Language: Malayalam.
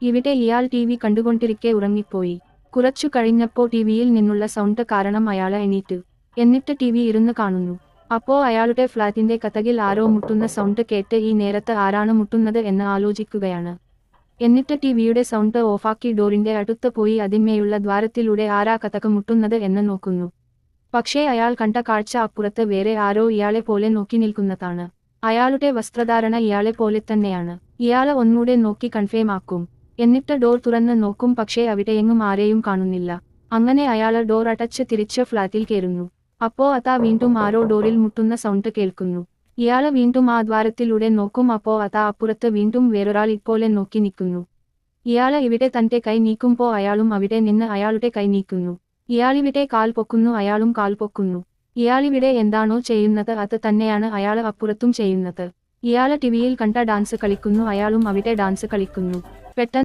ഇവിടെ ഇയാൾ ടി വി കണ്ടുകൊണ്ടിരിക്കെ ഉറങ്ങിപ്പോയി. കുറച്ചു കഴിഞ്ഞപ്പോൾ ടിവിയിൽ നിന്നുള്ള സൗണ്ട് കാരണം അയാൾ എണീറ്റു. എന്നിട്ട് ടി വി ഇരുന്ന് കാണുന്നു. അപ്പോൾ അയാളുടെ ഫ്ലാറ്റിന്റെ കതകിൽ ആരോ മുട്ടുന്ന സൗണ്ട് കേട്ട് ഈ നേരത്ത് ആരാണ് മുട്ടുന്നത് എന്ന് ആലോചിക്കുകയാണ്. എന്നിട്ട് ടിവിയുടെ സൗണ്ട് ഓഫാക്കി ഡോറിന്റെ അടുത്ത് പോയി അതിന്മേലുള്ള ദ്വാരത്തിലൂടെ ആരാ കതക് മുട്ടുന്നത് എന്ന് നോക്കുന്നു. പക്ഷേ അയാൾ കണ്ട കാഴ്ച അപ്പുറത്ത് വേറെ ആരോ ഇയാളെ പോലെ നോക്കി നിൽക്കുന്നതാണ്. അയാളുടെ വസ്ത്രധാരണ ഇയാളെ പോലെ തന്നെയാണ്. ഇയാളെ ഒന്നൂടെ നോക്കി കൺഫേം ആക്കും. എന്നിട്ട് ഡോർ തുറന്ന് നോക്കും, പക്ഷേ അവിടെയെങ്ങും ആരെയും കാണുന്നില്ല. അങ്ങനെ അയാൾ ഡോർ അടച്ച് തിരിച്ച് ഫ്ലാറ്റിൽ കയറുന്നു. അപ്പോ അതാ വീണ്ടും ആരോ ഡോറിൽ മുട്ടുന്ന സൗണ്ട് കേൾക്കുന്നു. ഇയാള് വീണ്ടും ആ ദ്വാരത്തിലൂടെ നോക്കും. അപ്പോ അതാ അപ്പുറത്ത് വീണ്ടും വേറൊരാൾ ഇപ്പോലെ നോക്കി നിൽക്കുന്നു. ഇയാള് ഇവിടെ തന്റെ കൈ നീക്കുമ്പോ അയാളും അവിടെ നിന്ന് അയാളുടെ കൈ നീക്കുന്നു. ഇയാളിവിടെ കാൽ പൊക്കുന്നു, അയാളും കാൽ പൊക്കുന്നു. ഇയാളിവിടെ എന്താണോ ചെയ്യുന്നത് അത് തന്നെയാണ് അയാള് അപ്പുറത്തും ചെയ്യുന്നത്. ഇയാള് ടിവിയിൽ കണ്ട ഡാൻസ് കളിക്കുന്നു, അയാളും അവിടെ ഡാൻസ് കളിക്കുന്നു. പെട്ടെന്ന്